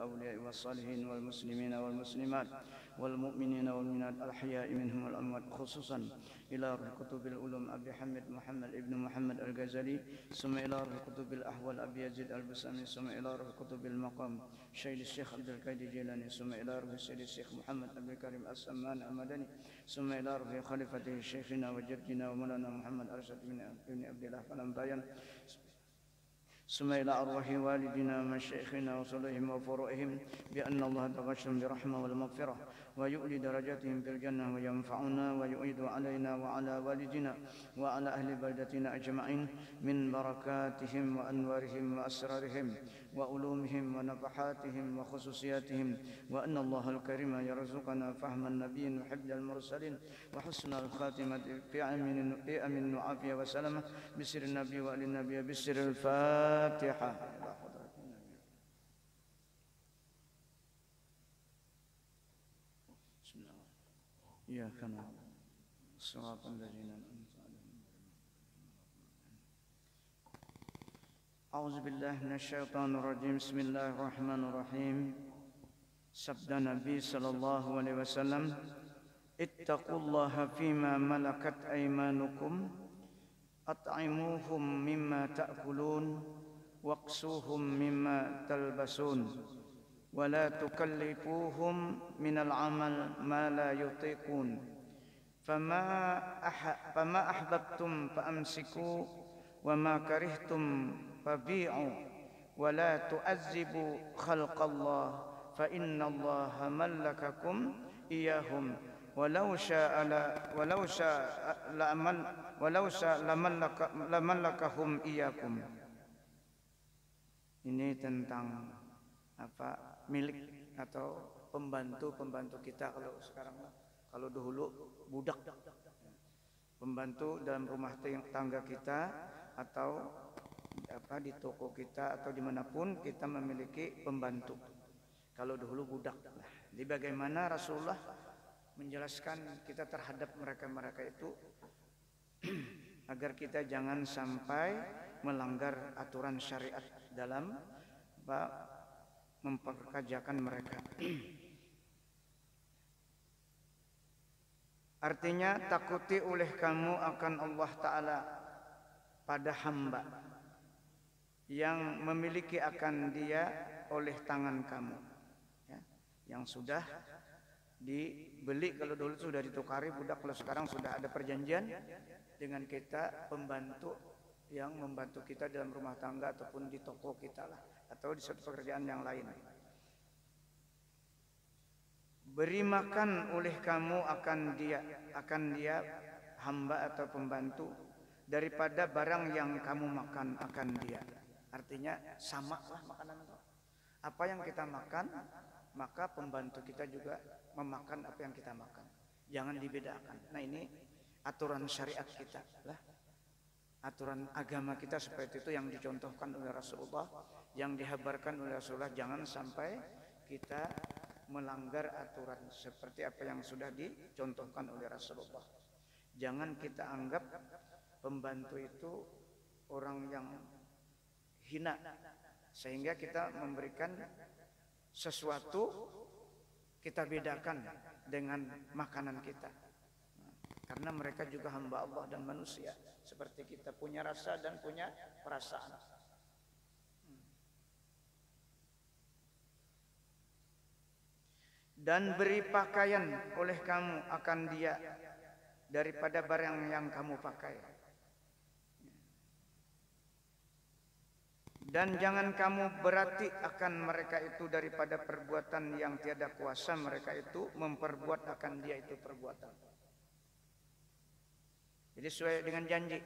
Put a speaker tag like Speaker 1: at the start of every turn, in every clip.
Speaker 1: الأولياء والصالحين والمسلمين والمسلمات والمؤمنين والمؤمنات الأحياء منهم والأموات خصوصا إلى روح كتب العلوم أبي حمد محمد ابن محمد الغزالي ثم إلى روح كتب الأحوال أبي يزيد البسامي ثم إلى روح كتب المقام شيخ الشيخ عبد القادر الجيلاني ثم إلى روح سيد الشيخ محمد عبد الكريم السمان المدني ثم إلى روح خليفته شيخنا وجدنا ومولانا محمد أرشد بن عبد الله فلمبايان ثم إلى أرواح والدنا ومشايخنا وصلهم وفروعهم بأن الله تغشهم برحمة والمغفرة ويؤلي درجاتهم في الجنة وينفعنا ويؤيد علينا وعلى والدنا وعلى أهل بلدتنا أجمعين من بركاتهم وأنوارهم وأسرارهم وعلومهم ونفحاتهم وخصوصياتهم وأن الله الكريم يرزقنا فهم النبيين وحفظ المرسلين وحسن الخاتمة في أمن وعافية وسلامة بسر النبي وآل النبي بسر الفاتحة. إياك نعبد الصراط الذين أنعمت عليهم. أعوذ بالله من الشيطان الرجيم. بسم الله الرحمن الرحيم. Sabda Nabi sallallahu alaihi wasallam, ittaqullaha fima malakat aymanukum at'imuhum mimma ta'kulun waqsuhum mimma talbasun wa la tukallifuhum minal amal ma la yutiqun fama ahbabtum fa'amsiku wa ma karihtum fabi'u wa la tu'azzibu khalqallah fa innallaha mallakakum iyahum walau syaa lamallakahum iyakum. Ini tentang apa, milik atau pembantu kita. Kalau sekarang, kalau dahulu budak, pembantu dalam rumah tangga kita atau apa di toko kita atau dimanapun kita memiliki pembantu. Kalau dahulu budak. Jadi bagaimana Rasulullah menjelaskan kita terhadap mereka itu agar kita jangan sampai melanggar aturan syariat dalam memperkerjakan mereka. Artinya takuti oleh kamu akan Allah Ta'ala pada hamba yang memiliki akan dia oleh tangan kamu, yang sudah dibeli. Kalau dulu sudah ditukari budak, kalau sekarang sudah ada perjanjian dengan kita, pembantu yang membantu kita dalam rumah tangga ataupun di toko kita lah, atau di suatu pekerjaan yang lain. Beri makan oleh kamu akan dia hamba atau pembantu daripada barang yang kamu makan akan dia. Artinya sama lah makanan itu. Apa yang kita makan, maka pembantu kita juga memakan apa yang kita makan. Jangan dibedakan. Nah, ini aturan syariat kita lah. Aturan agama kita seperti itu yang dicontohkan oleh Rasulullah, yang dihabarkan oleh Rasulullah. Jangan sampai kita melanggar aturan seperti apa yang sudah dicontohkan oleh Rasulullah. Jangan kita anggap pembantu itu orang yang hina sehingga kita memberikan sesuatu kita bedakan dengan makanan kita. Karena mereka juga hamba Allah dan manusia seperti kita, punya rasa dan punya perasaan. Dan beri pakaian oleh kamu akan dia daripada barang yang kamu pakai. Dan jangan kamu berarti akan mereka itu daripada perbuatan yang tiada kuasa mereka itu memperbuat akan dia itu perbuatan. Jadi sesuai dengan janji,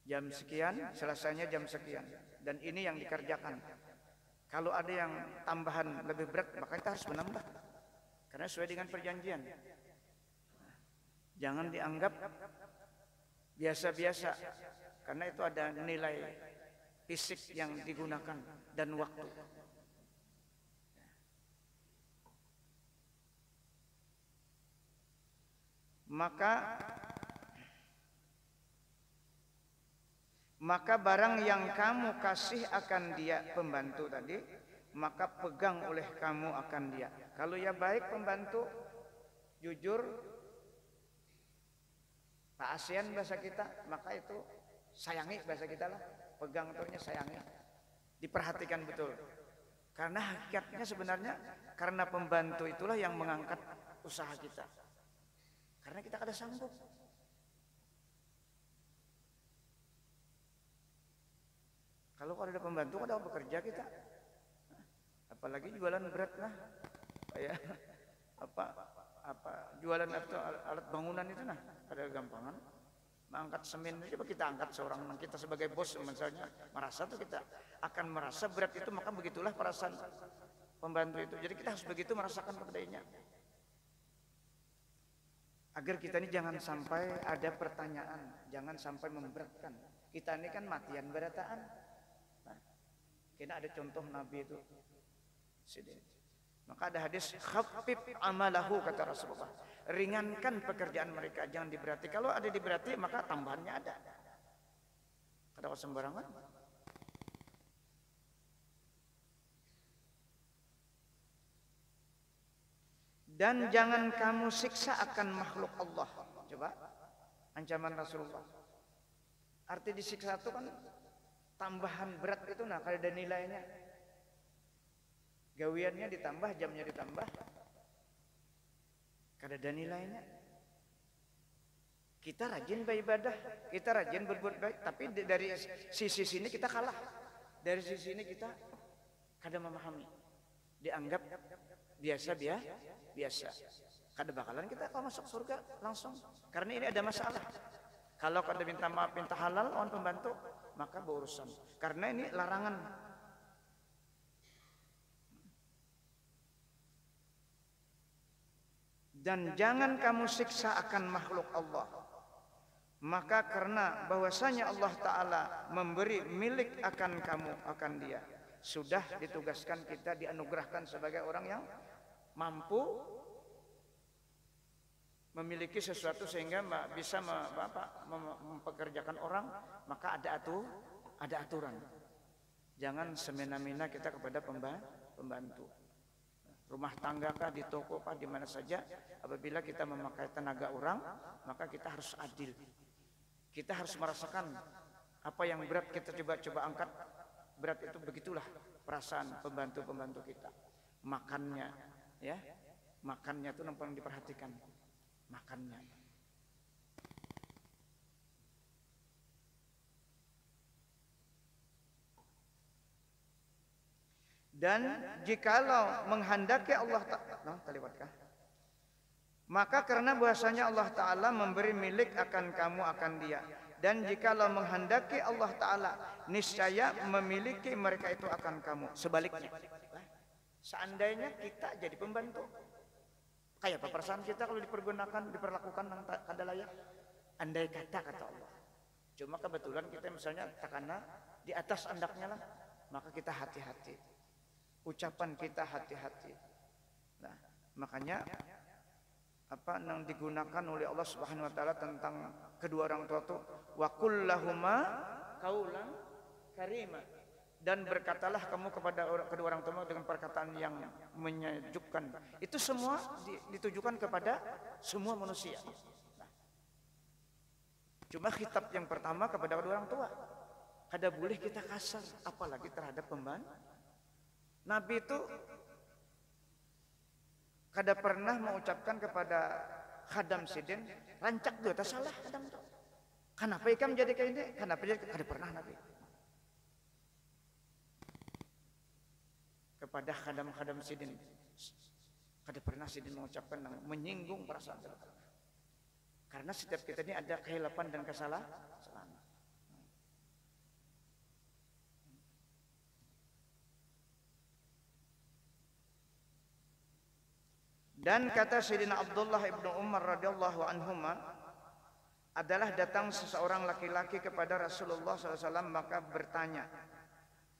Speaker 1: jam sekian selesainya jam sekian, dan ini yang dikerjakan. Kalau ada yang tambahan lebih berat, maka kita harus menambah karena sesuai dengan perjanjian. Jangan dianggap biasa-biasa, karena itu ada nilai fisik yang digunakan dan waktu. Maka barang yang kamu kasih akan dia pembantu tadi, maka pegang oleh kamu akan dia. Kalau ya baik pembantu, jujur, tak ASEAN bahasa kita, maka itu sayangi bahasa kita lah. Pegang tuhnya sayangi. Diperhatikan betul. Karena hakikatnya sebenarnya karena pembantu itulah yang mengangkat usaha kita. Karena kita kada sanggup. Kalau ada pembantu kada bekerja kita. Apalagi jualan berat lah. Ya. Apa jualan atau alat bangunan itu nah, ada gampangan. Mengangkat semen aja kita angkat seorang, kita sebagai bos misalnya merasa tuh kita akan merasa berat itu, maka begitulah perasaan pembantu itu. Jadi kita harus begitu merasakan kepadanya. Agar kita ini jangan sampai ada pertanyaan, jangan sampai memberatkan. Kita ini kan matian berataan. Nah, kita ada contoh Nabi itu. Maka ada hadis khaffif amalahu kata Rasulullah. Ringankan pekerjaan mereka, jangan diberati. Kalau ada diberati maka tambahannya ada. Kada sembarangan. Dan jangan kamu siksa akan makhluk Allah. Coba ancaman Rasulullah. Arti disiksa itu kan tambahan berat itu nah kalau ada nilainya. Gawiannya ditambah, jamnya ditambah. Kada ada nilainya. Kita rajin beribadah, kita rajin berbuat baik, tapi dari sisi sini kita kalah. Dari sisi ini kita kada memahami. Dianggap biasa. Kada bakalan kita kalau masuk surga langsung. Karena ini ada masalah. Kalau kada minta maaf, minta halal lawan pembantu, maka berurusan. Karena ini larangan. Dan jangan kamu siksa akan makhluk Allah. Maka karena bahwasanya Allah Ta'ala memberi milik akan kamu, akan dia. Sudah ditugaskan kita, dianugerahkan sebagai orang yang mampu memiliki sesuatu sehingga bisa mempekerjakan orang. Maka ada aturan. Jangan semena-mena kita kepada pembantu. Rumah tangga kah, di toko kah, di mana saja, apabila kita memakai tenaga orang, maka kita harus adil. Kita harus merasakan apa yang berat kita coba angkat. Berat itu begitulah perasaan pembantu-pembantu kita. Makannya, ya, makannya itu nampak diperhatikan. Makannya. Dan jikalau menghendaki Allah Ta'ala, maka karena bahwasanya Allah Ta'ala memberi milik akan kamu, akan dia. Dan jikalau menghendaki Allah Ta'ala, niscaya memiliki mereka itu akan kamu. Sebaliknya, seandainya kita jadi pembantu, kayak apa perasaan kita kalau diperlakukan kada layak? Andai kata Allah. Cuma kebetulan kita misalnya takana di atas andaknya lah, maka kita hati-hati. Ucapan kita hati-hati. Nah, makanya apa yang digunakan oleh Allah Subhanahu wa taala tentang kedua orang tua itu wa qul lahuma qaulan karima, dan berkatalah kamu kepada kedua orang tua dengan perkataan yang menyejukkan. Itu semua ditujukan kepada semua manusia. Nah, cuma khitab yang pertama kepada kedua orang tua. Kada boleh kita kasar, apalagi terhadap pembantu. Nabi itu kada pernah mengucapkan kepada khadam sidin, rancak dua tak salah khadam itu. Kenapa ikam jadi kayak ini? Kenapa jadi? Kada pernah Nabi. Kepada khadam sidin, kada pernah sidin mengucapkan menyinggung perasaan. Karena setiap kita ini ada kehilapan dan kesalahan. Dan kata Sayyidina Abdullah ibnu Umar radhiyallahu anhuma, adalah datang seseorang laki-laki kepada Rasulullah SAW, maka bertanya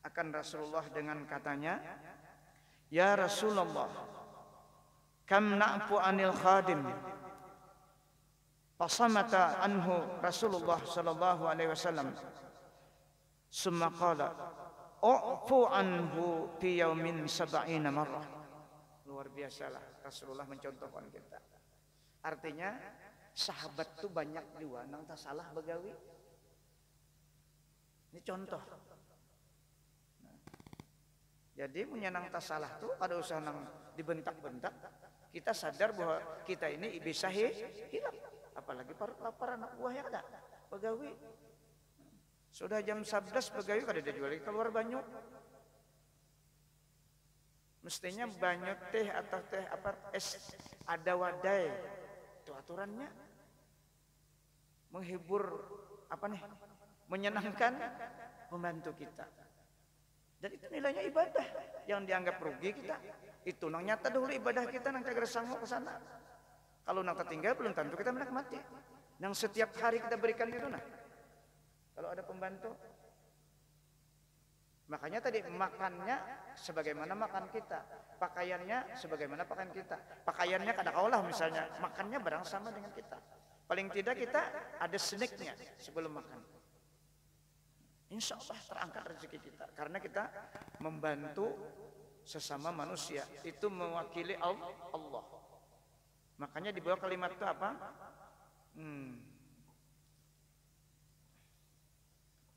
Speaker 1: akan Rasulullah dengan katanya, ya Rasulullah, kam na'fu anil khadim? Fasamata anhu Rasulullah sallallahu alaihi wasallam. Summa qala, u'fu anhu fi yaumin sab'ina marrah. Luar biasalah Rasulullah mencontohkan kita. Artinya sahabat tuh banyak juga nang tak salah begawi. Ini contoh. Jadi punya nang tak salah tuh ada usaha nang dibentak-bentak. Kita sadar bahwa kita ini bisa hilang. Apalagi para anak buah yang ada begawi. Sudah jam 11 begawi kada ada jual keluar banyu. Mestinya banyu teh atau teh apa es ada wadai. Itu aturannya. Menghibur apa nih? Menyenangkan membantu kita. Dan itu nilainya ibadah yang dianggap rugi kita. Itu nang nyata dulu ibadah kita nang kagak sanggup ke sana. Kalau nang tertinggal belum tentu kita menikmati. Nang setiap hari kita berikan itu nah. Kalau ada pembantu. Makanya tadi makannya sebagaimana makan kita, pakaiannya sebagaimana pakaian kita. Pakaiannya kadang-kadang misalnya makannya barang sama dengan kita. Paling tidak kita ada snacknya sebelum makan. Insya Allah terangkat rezeki kita karena kita membantu sesama manusia, itu mewakili Allah. Makanya di bawah kalimat itu apa?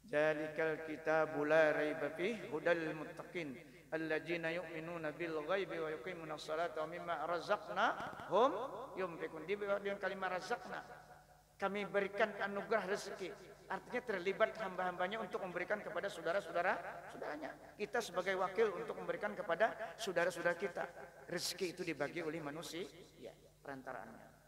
Speaker 1: Zalikal kitabul la raiba fihi hudal muttaqin alladzina yu'minuna bil ghaibi wa yuqimuna sholata wa mimma razaqnahum yunfiqun. Di bawah kalimat razaqna kami berikan anugerah rezeki. Artinya terlibat hamba-hambanya untuk memberikan kepada saudara-saudaranya. Kita sebagai wakil untuk memberikan kepada saudara-saudara kita. Rezeki itu dibagi oleh manusia, ya, perantaraannya.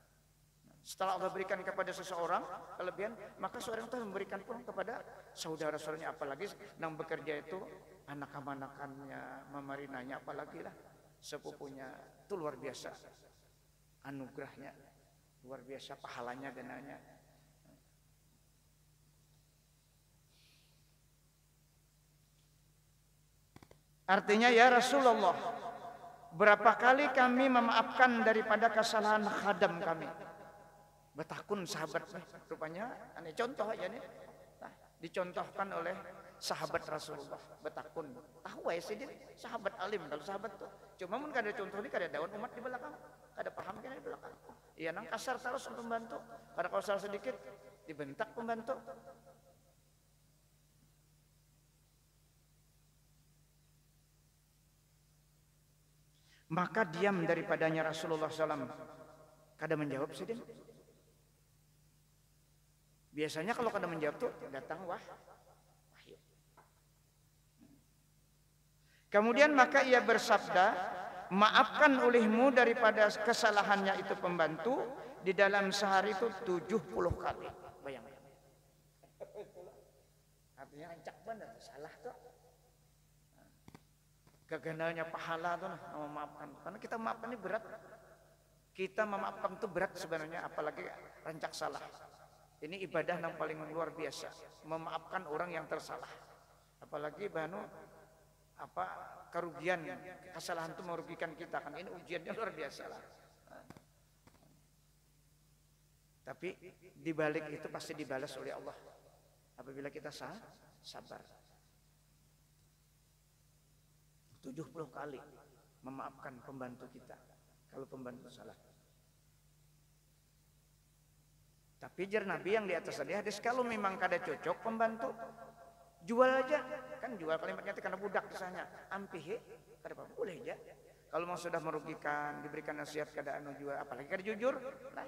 Speaker 1: Setelah Allah berikan kepada seseorang kelebihan, maka seorang itu memberikan pun kepada saudara-saudaranya. Apalagi yang bekerja itu anak-anakannya, mamarinanya, apalagi lah sepupunya. Itu luar biasa anugerahnya, luar biasa pahalanya gananya. Artinya ya Rasulullah, berapa kali kami memaafkan daripada kesalahan khadam kami. Betakun sahabat rupanya, ini contoh aja nih. Nah, dicontohkan oleh sahabat Rasulullah. Betakun. Tahu ya sih dia sahabat alim kalau sahabat tuh. Cuma mun kada contoh ini kada daun umat di belakang. Kada paham kan di belakang. Iya nang kasar terus untuk membantu. Kada kalau salah sedikit dibentak pembantu. Maka diam daripadanya Rasulullah SAW. Kada menjawab sih dia. Biasanya kalau kada menjawab tuh datang wahyu. Kemudian maka ia bersabda, maafkan olehmu daripada kesalahannya itu pembantu di dalam sehari itu 70 kali. Bayangkan. Artinya rancak benar salah tuh. Gagananya pahala tuh memaafkan. Karena kita memaafkan ini berat. Kita memaafkan itu berat sebenarnya, apalagi rancak salah. Ini ibadah yang paling luar biasa, memaafkan orang yang tersalah. Apalagi kerugian, kesalahan itu merugikan kita kan. Ini ujiannya luar biasa lah. Tapi dibalik itu pasti dibalas oleh Allah apabila kita sabar. 70 kali memaafkan pembantu kita kalau pembantu salah. Tapi jar Nabi yang di atas tadi hadis, kalau memang kada cocok pembantu, jual aja. Kan jual kalimatnya itu karena budak misalnya. Ampihe, kada apa boleh aja. Kalau mau sudah merugikan, diberikan nasihat kada jual, apalagi kada jujur, nah,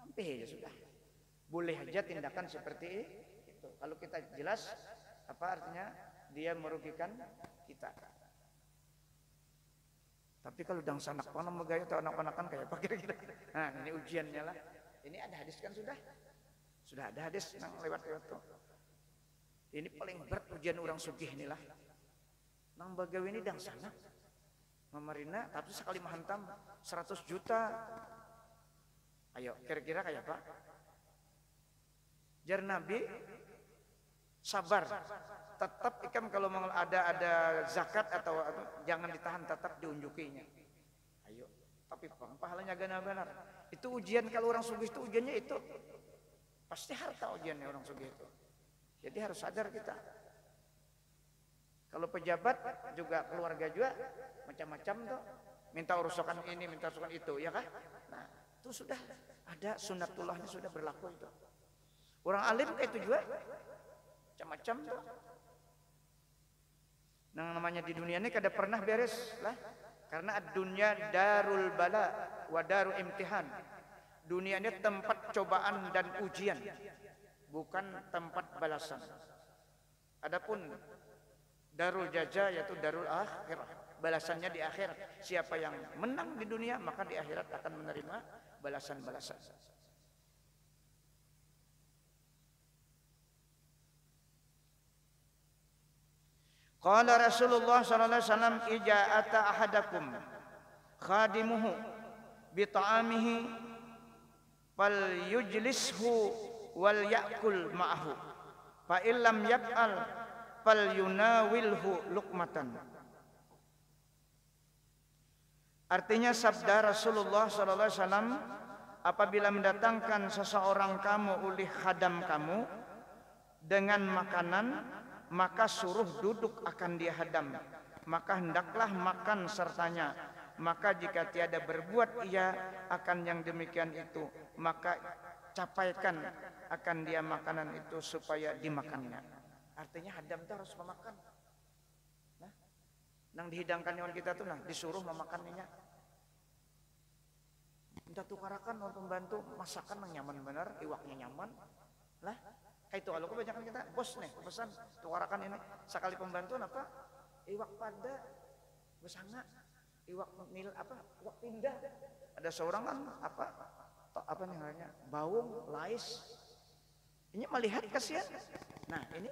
Speaker 1: ampihe aja sudah. Boleh aja tindakan seperti itu. Kalau kita jelas apa artinya dia merugikan kita. Tapi kalau dang sanak panam megaya atau anak-anakan kayak apa kira-kira. Nah, ini ujiannya lah. Ini ada hadis kan sudah ada hadis yang lewat-lewat tuh. Ini paling berat ujian orang sugih inilah. Nang bagawi ini dang sanak. Memarina tapi sekali menghantam 100 juta. Ayo, kira-kira kayak apa? Jar Nabi sabar. Tetap ikam kalau ada zakat atau jangan ditahan, tetap diunjukinya. Ayo, tapi pahalanya benar-benar. Itu ujian kalau orang sugih itu ujiannya itu. Pasti harta ujiannya orang sugih itu. Jadi harus sadar kita. Kalau pejabat juga keluarga juga macam-macam tuh, minta urusan ini, minta urusan itu, ya kan? Nah, itu sudah ada sunnatullahnya, sudah berlaku itu. Orang alim kayak itu juga macam-macam tuh. Nah, namanya di dunia ini kada pernah beres lah. Karena dunia darul bala wa darul imtihan. Dunia ini tempat cobaan dan ujian, bukan tempat balasan. Adapun darul jaza yaitu darul akhirah, balasannya di akhirat. Siapa yang menang di dunia maka di akhirat akan menerima balasan-balasan. Qala Rasulullah sallallahu alaihi wasallam, "Ija ata ahadakum khadimuhu bi ta'amihi fal yujlishu wal ya'kul ma'ahu. Fa illam yaf'al fal yunawilhu luqmatan." Artinya sabda Rasulullah sallallahu alaihi wasallam, apabila mendatangkan seseorang kamu oleh khadam kamu dengan makanan, maka suruh duduk akan dia hadam, maka hendaklah makan sertanya. Maka jika tiada berbuat ia akan yang demikian itu, maka capaikan akan dia makanan itu supaya dimakannya. Artinya hadam itu harus memakan. Nah, nang dihidangkan nyawan kita tuh, nah disuruh memakannya. Minta tukarakan orang pembantu masakan yang nyaman benar, iwaknya nyaman. Lah, kayak itu kalau kebanyakan kita bos nih pesan tukarakan ini, sekali pembantu apa? Iwak pada besanga, iwak nil apa? Iwak pindah. Ada seorang kan apa nih namanya? Baung, lais. Ini melihat kasihan. Nah, ini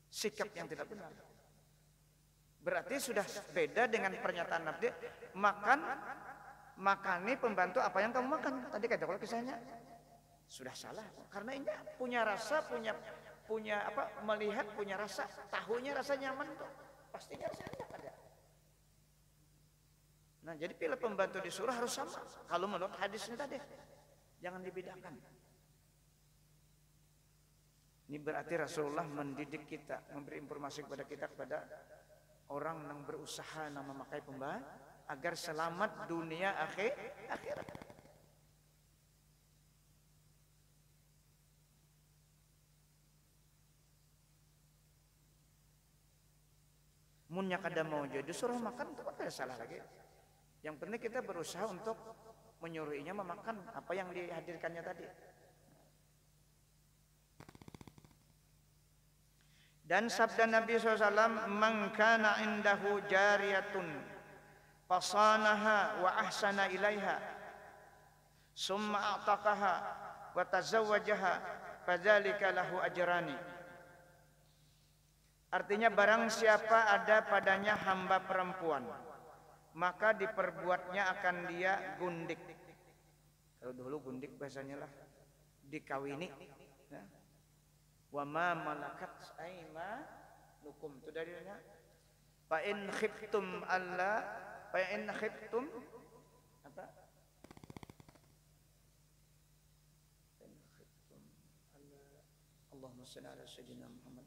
Speaker 1: sikap yang tidak benar. Berarti sudah beda dengan pernyataan Nabi, makani pembantu apa yang kamu makan. Tadi kata kalau kisahnya sudah salah, karena ini punya rasa, punya apa, melihat punya rasa, tahunya rasa nyaman tuh, pastinya rasa enak ada. Nah, jadi pilih pembantu disuruh harus sama. Kalau menurut hadis ini tadi, jangan dibedakan. Ini berarti Rasulullah mendidik kita, memberi informasi kepada kita, kepada orang yang berusaha yang memakai pembantu agar selamat dunia akhirat. Munnya kada mau jadi suruh makan itu ada salah lagi. Yang penting kita berusaha untuk menyuruhinya memakan apa yang dihadirkannya tadi. Dan sabda Nabi SAW, "Man kana indahu jariyatun fasanaha wa ahsana ilaiha summa a'taqaha wa tazawwajaha fadzalika lahu ajrani." Artinya barang siapa ada padanya hamba perempuan, maka diperbuatnya akan dia gundik. Kalau dulu gundik bahasanya lah dikawini. Ya. Wa ma malakat aymanukum, itu dalilnya. Fa in khiftum apa? Allahumma shalli ala sayyidina Muhammad.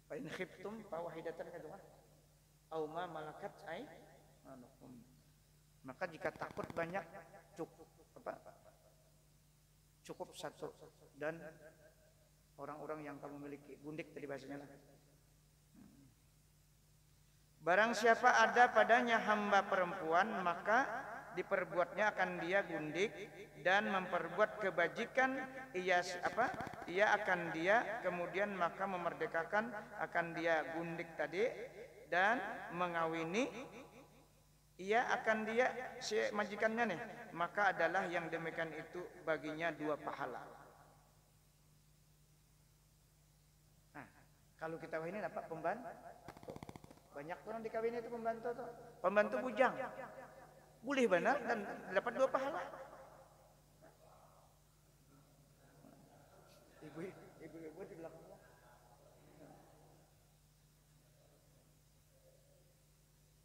Speaker 1: Fa in khiftum fa wahidatan kadua au ma malakat aymanukum. Maka jika takut banyak cukup satu dan orang-orang yang kamu miliki, gundik tadi bahasanya lah. Barang siapa ada padanya hamba perempuan, maka diperbuatnya akan dia gundik dan memperbuat kebajikan, ia akan dia kemudian maka memerdekakan akan dia gundik tadi dan mengawini, ia akan dia si majikannya nih, maka adalah yang demikian itu baginya 2 pahala. Nah, kalau kita kawinin apa pembantu? Banyak orang dikawinin itu pembantu tuh. Pembantu bujang. Boleh benar dan dapat 2 pahala. Ibu-ibu di belakang.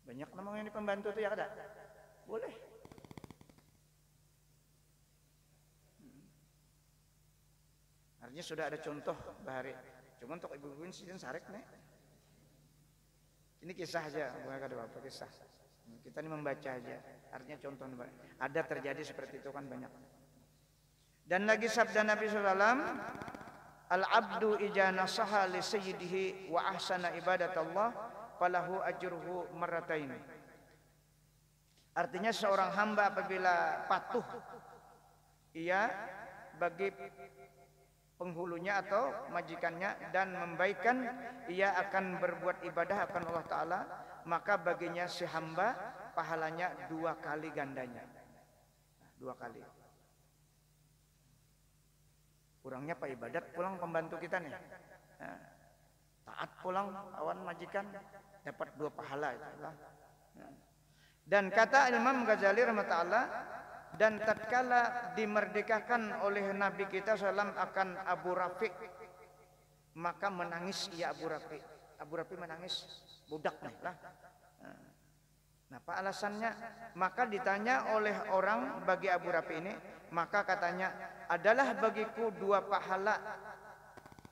Speaker 1: Banyak namanya ini pembantu itu ya ada. Boleh. Artinya sudah ada contoh bahari. Cuma untuk ibu-ibu ini sidin sarek nih. Ini kisah aja, bukan ada apa kisah. Kita ini membaca aja. Artinya contoh ada terjadi seperti itu kan banyak. Dan lagi sabda Nabi SAW, al-abdu ija nasaha li sayyidihi wa ahsana ibadatullah falahu ajruhu marratain. Artinya seorang hamba apabila patuh ia bagi penghulunya atau majikannya dan membaikan, ia akan berbuat ibadah akan Allah Ta'ala, maka baginya si hamba pahalanya 2 kali gandanya. 2 kali. Kurangnya Pak ibadat pulang pembantu kita nih. Nah, taat pulang awan majikan dapat 2 pahala itu. Nah. Dan kata Imam Ghazali rahimahullah, dan tatkala dimerdekakan oleh Nabi kita SAW akan Abu Rafi, maka menangis ia Abu Rafi. Abu Rafi menangis, budak nih lah. Nah, apa alasannya? Maka ditanya oleh orang bagi Abu Rafi ini, maka katanya, adalah bagiku 2 pahala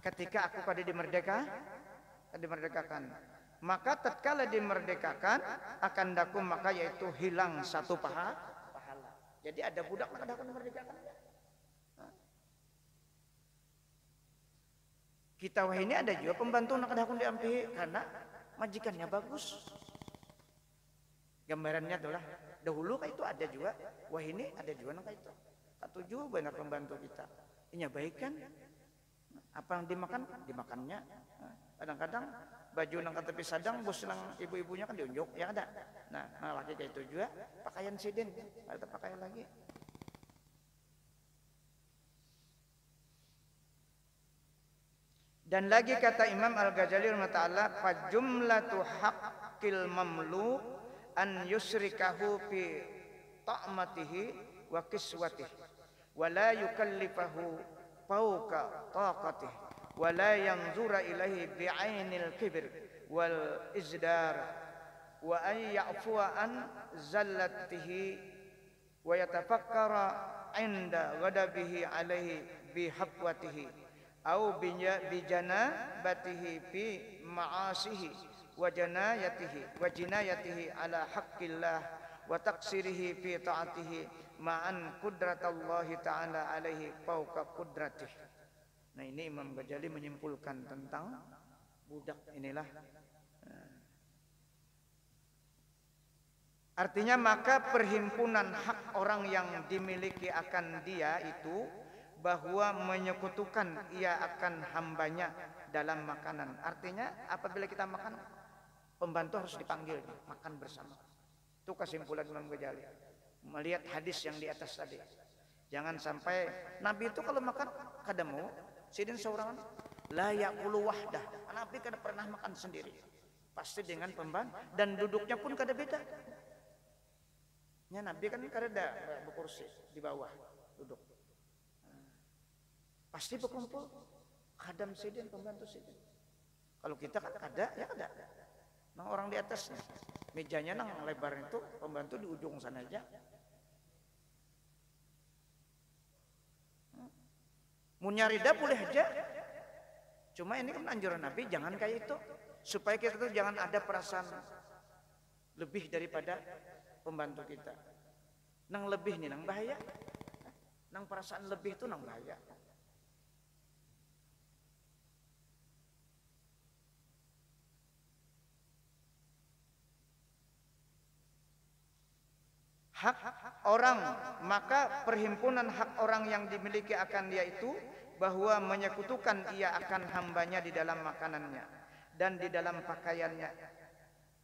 Speaker 1: ketika aku pada dimerdekakan. Maka tatkala dimerdekakan akan daku maka yaitu hilang 1 pahala. Jadi ada budak nak dakun dimerdekakan. Kita wah ini ada juga pembantu nak dakun diampi karena majikannya bagus. Gambarannya adalah dahulu itu ada juga, wah ini ada juga nak itu. Tujuh benar pembantu kita. Ini baik kan? Apa yang dimakannya. Kadang-kadang baju nang tepi sadang, bos nang ibu-ibunya kan diunjuk, ya ada. Nah laki kayak itu juga pakaian sidin, ada pakaian lagi. Dan lagi kata Imam Al-Ghazali rahimahullah, fa jumlatu haqqil mamlu an yusrikahu fi ta'matihi wa kiswatihi wa la yukallifahu fawqa taqatihi wa la yanzura ilaihi bi'ainil kibr wal izdar wa ay ya'fuwa an zallatihi wa yatafakkara inda ghadabihi alaihi bihaqwatihi au bijanabatihi fi ma'asihi wa jinayatihi ala haqqillah wa taqsirihi fi ta'atihi ma'an qudratallahi ta'ala alaihi fawqa qudratihi. Nah ini Imam Ghazali menyimpulkan tentang budak inilah. Artinya maka perhimpunan hak orang yang dimiliki akan dia itu bahwa menyekutukan ia akan hambanya dalam makanan. Artinya apabila kita makan, pembantu harus dipanggil makan bersama. Itu kesimpulan Imam Ghazali melihat hadis yang di atas tadi. Jangan sampai Nabi itu kalau makan kadamu sidin seorang la yaqulu wahdah. Nabi kada pernah makan sendiri. Pasti dengan pembantu dan duduknya pun kada beda. Ya Nabi kan kada ada berkursi di bawah duduk. Pasti berkumpul khadam sidin, pembantu sidin. Kalau kita kan ada, ya ada. Nang orang di atasnya, mejanya nang lebar itu, pembantu di ujung sana aja. Mau nyari dah boleh aja. Cuma ini kan anjuran Nabi, jangan kayak itu. Supaya kita tuh jangan ada perasaan lebih daripada pembantu kita. Nang lebih nih, nang bahaya. Nang perasaan lebih itu nang bahaya. Hak orang, maka perhimpunan hak orang yang dimiliki akan dia itu bahwa menyekutukan ia akan hambanya di dalam makanannya dan di dalam pakaiannya,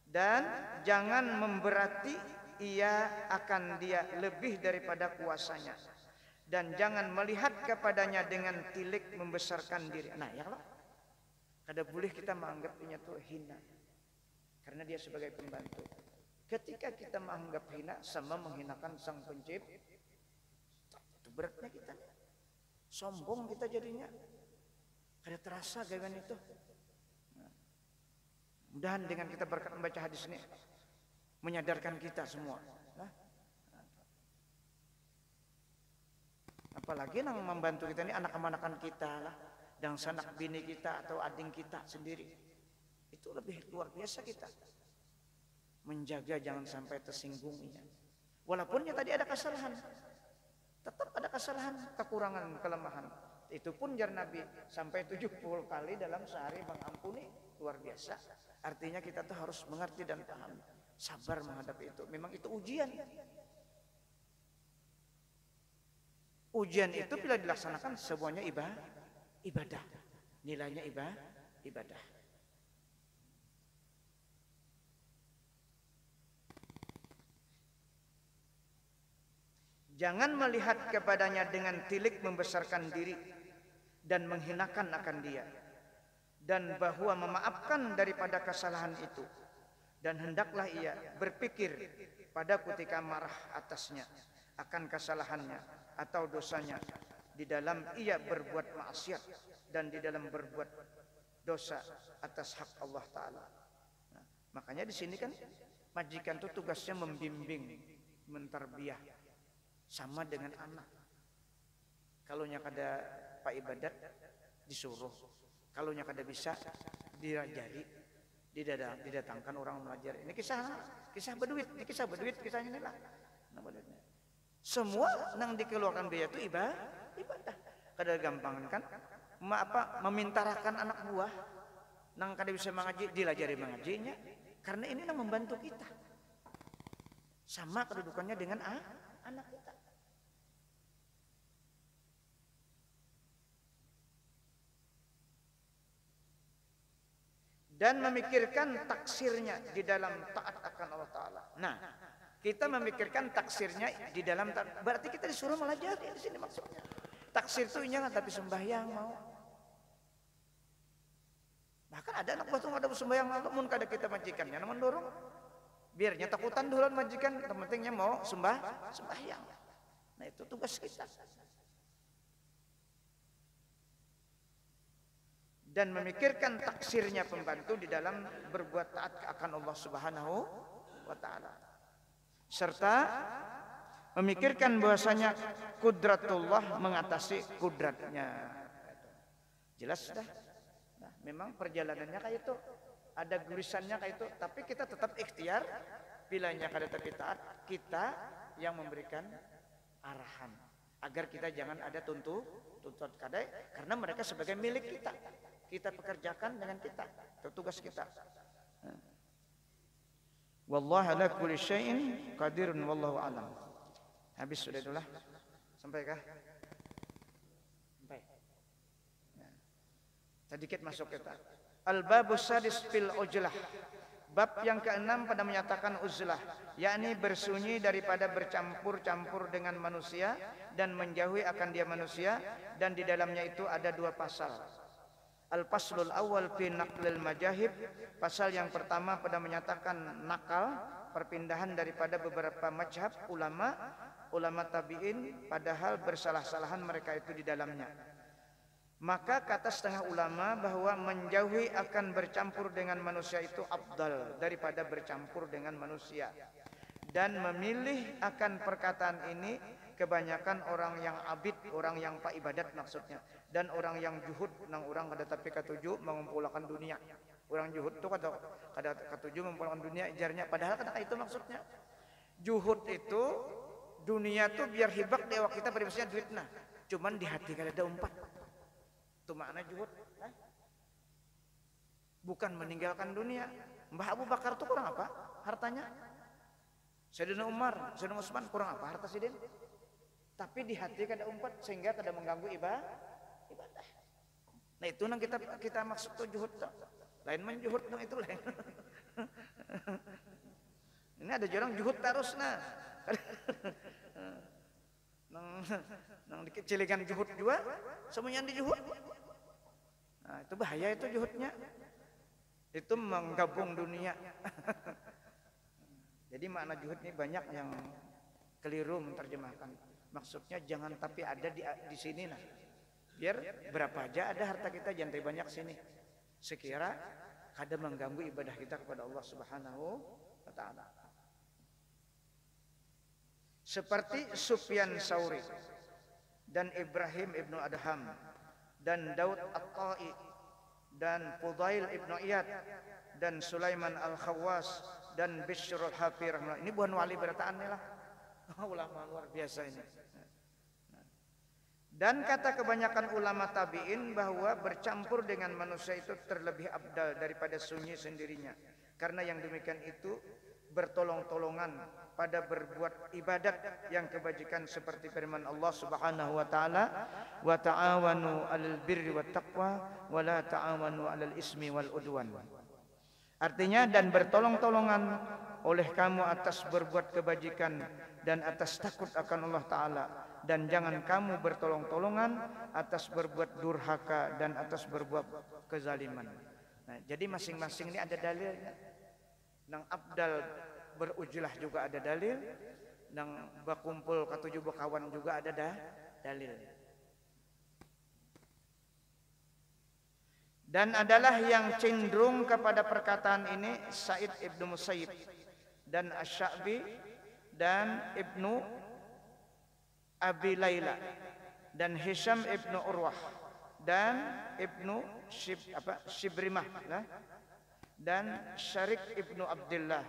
Speaker 1: dan jangan memberati ia akan dia lebih daripada kuasanya, dan jangan melihat kepadanya dengan tilik membesarkan diri. Nah ya Allah, kada boleh kita menganggapnya itu hina karena dia sebagai pembantu. Ketika kita menganggap hina sama menghinakan sang pencipta, itu beratnya kita. Sombong kita jadinya. Kada terasa gawean itu. Mudahan dengan kita berkat membaca hadis ini menyadarkan kita semua.
Speaker 2: Apalagi yang membantu kita ini anak-anakan kita lah, dan sanak bini kita atau ading kita sendiri. Itu lebih luar biasa kita menjaga jangan sampai tersinggunginya. Walaupun tadi ada kesalahan, tetap ada kesalahan, kekurangan, kelemahan. Itu pun jar Nabi sampai 70 kali dalam sehari mengampuni, luar biasa. Artinya kita tuh harus mengerti dan paham, sabar menghadapi itu. Memang itu ujian. Ujian itu bila dilaksanakan semuanya ibadah. Nilainya ibadah. Jangan melihat kepadanya dengan tilik membesarkan diri dan menghinakan akan dia. Dan bahwa memaafkan daripada kesalahan itu. Dan hendaklah ia berpikir pada ketika marah atasnya akan kesalahannya atau dosanya di dalam ia berbuat maksiat dan di dalam berbuat dosa atas hak Allah Ta'ala. Nah, makanya di sini kan majikan itu tugasnya membimbing, mentarbiyah, sama dengan anak. Kalau kada Pak Ibadat disuruh, kalau kada bisa dirajari, didatangkan orang belajar. Ini kisah berduit, kisahnya ini lah. Semua yang dikeluarkan biaya itu ibadah. Kada gampang kan? Memintarakan anak buah nang kada bisa mengaji, dilajari mengajinya. Karena ini yang membantu kita. Sama kedudukannya dengan anak kita. Dan memikirkan taksirnya di dalam taat akan Allah Ta'ala. Nah, kita memikirkan taksirnya di dalam taat. Berarti kita disuruh melajari di sini maksudnya. Taksir itu jangan tapi sembahyang mau. Bahkan ada anak buah tuh ada sembahyang mau, mun kada kita majikannya namun dorong. Biarnya takutan duluan majikan, pentingnya mau sembahyang. Nah, itu tugas kita. Dan memikirkan taksirnya pembantu di dalam berbuat taat akan Allah Subhanahu wa Ta'ala. Serta memikirkan bahwasanya kudratullah mengatasi kudratnya. Jelas dah. Nah, memang perjalanannya kayak itu, ada gurisannya kayak itu, tapi kita tetap ikhtiar. Bilanya kada tapi taat, kita yang memberikan arahan agar kita jangan ada tuntut kadai, karena mereka sebagai milik kita. Kita pekerjakan dengan kita, itu tugas kita. Wallahu ala kulli syai'in qadirun wallahu alam. Habis sudah itulah. Sampai kah? Sampai. Nah. Sedikit masuk kita. Al-babus sadis fil ujlah. Bab yang keenam pada menyatakan uzlah, yakni bersunyi daripada bercampur-campur dengan manusia dan menjauhi akan dia manusia, dan di dalamnya itu ada dua pasal. Al-faslul awal fi naqlil majahib, pasal yang pertama pada menyatakan nakal, perpindahan daripada beberapa mazhab ulama tabi'in, padahal bersalah-salahan mereka itu di dalamnya. Maka kata setengah ulama bahwa menjauhi akan bercampur dengan manusia itu afdal daripada bercampur dengan manusia. Dan memilih akan perkataan ini kebanyakan orang yang abid, orang yang pak ibadat maksudnya, dan orang yang juhud, nang orang kada tapi katuju mengumpulkan dunia. Orang juhud itu kada katuju mengumpulkan dunia ijarnya, padahal kata itu maksudnya. Juhud itu dunia tuh biar hibak dewa kita pada maksudnya duit nah. Cuman di hati kada ada umpat. Itu makna juhud. Bukan meninggalkan dunia. Mbah Abu Bakar itu kurang apa? Hartanya. Sayyidina Umar, Sayyidina Utsman kurang apa harta sidin? Tapi di hati kada umpat sehingga kada mengganggu ibadah. Nah itu nang kita maksud tuh juhud. Lain menjuhud nang itu lain. Ini ada orang juhud terus nah. Nang dikecilikan juhud juga, semuanya dijuhud. Nah, itu bahaya itu juhudnya. Itu menggabung dunia. Jadi makna juhud ini banyak yang keliru menerjemahkan. Maksudnya jangan tapi ada di sini nah. Biar berapa aja ada harta kita jangan banyak sini. Sekira kada mengganggu ibadah kita kepada Allah Subhanahu wa Ta'ala. Seperti Sufyan Tsauri. dan Ibrahim ibnu Adham, dan Daud At-Tai, dan Fudail ibnu Iyad, dan Sulaiman Al-Khawwas, dan Bishr Al-Hafi rahimahullah. Ini bukan wali berataan nih lah. Ulama luar biasa ini. Dan kata kebanyakan ulama tabi'in bahwa bercampur dengan manusia itu terlebih abdal daripada sunyi sendirinya. Karena yang demikian itu bertolong-tolongan pada berbuat ibadat yang kebajikan seperti firman Allah Subhanahu wa taala, "Wa ta'awanu 'alal birri wat taqwa wa la ta'awanu 'alal ismi wal udwan." Artinya, dan bertolong-tolongan oleh kamu atas berbuat kebajikan dan atas takut akan Allah taala, dan jangan kamu bertolong-tolongan atas berbuat durhaka dan atas berbuat kezaliman. Nah, jadi masing-masing ini ada dalilnya. Nang abdal berujlah juga ada dalil, nang bakumpul katujuh bekawan juga ada dalil. Dan adalah yang cenderung kepada perkataan ini Sa'id ibnu Musayyib dan Asy-Sya'bi dan Ibnu Abi Laila dan Hisham ibnu Urwah dan Ibnu Shibrimah dan Syarik ibnu Abdullah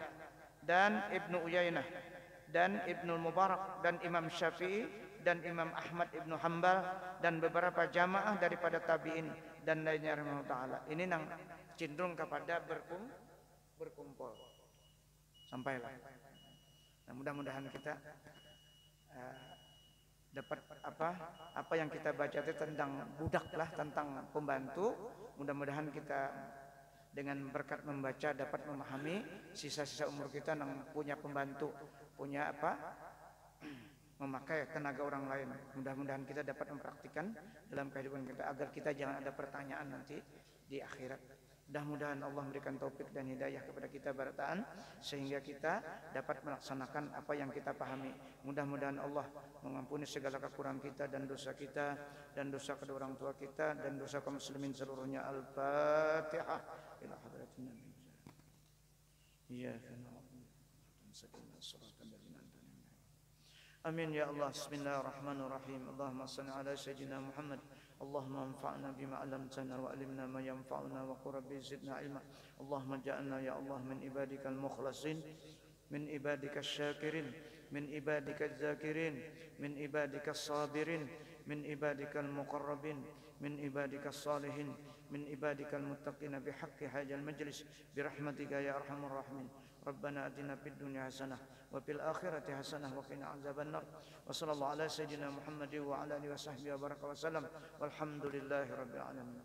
Speaker 2: dan Ibnu Uyainah dan Ibnu Mubarak dan Imam Syafi'i dan Imam Ahmad ibnu Hanbal dan beberapa jamaah daripada tabi'in dan lainnya rahimahullah ta'ala. Ini nang cenderung kepada berkumpul. Sampailah. Nah, mudah-mudahan kita dapat apa yang kita baca itu tentang budak lah, tentang pembantu. Mudah-mudahan kita dengan berkat membaca dapat memahami sisa-sisa umur kita yang punya pembantu, punya memakai tenaga orang lain. Mudah-mudahan kita dapat mempraktikkan dalam kehidupan kita agar kita jangan ada pertanyaan nanti di akhirat. Mudah-mudahan Allah memberikan taufik dan hidayah kepada kita barataan sehingga kita dapat melaksanakan apa yang kita pahami. Mudah-mudahan Allah mengampuni segala kekurangan kita dan dosa kita dan dosa kedua orang tua kita dan dosa kaum muslimin seluruhnya. Al-Fatihah. Ila hadratin Nabi. Iyyaka na'budu wa iyyaka nasta'in. Amin ya Allah. Bismillahirrahmanirrahim. Allahumma shalli ala sayyidina Muhammad. اللهم انفعنا بما علمتنا وعلمنا ما ينفعنا وقل رب زدنا علما. اللهم اجعلنا يا الله من عبادك المخلصين، من عبادك الشاكرين، من عبادك الذاكرين، من عبادك الصابرين، من عبادك المقربين، من عبادك الصالحين، من عبادك المتقين بحق هذا المجلس برحمتك يا ارحم الراحمين. ربنا آتنا في الدنيا حسنة وفي الآخرة حسنة وقنا عذاب النار. وصلى الله على سيدنا محمد وعلى آله وصحبه وبارك وسلم والحمد لله رب العالمين.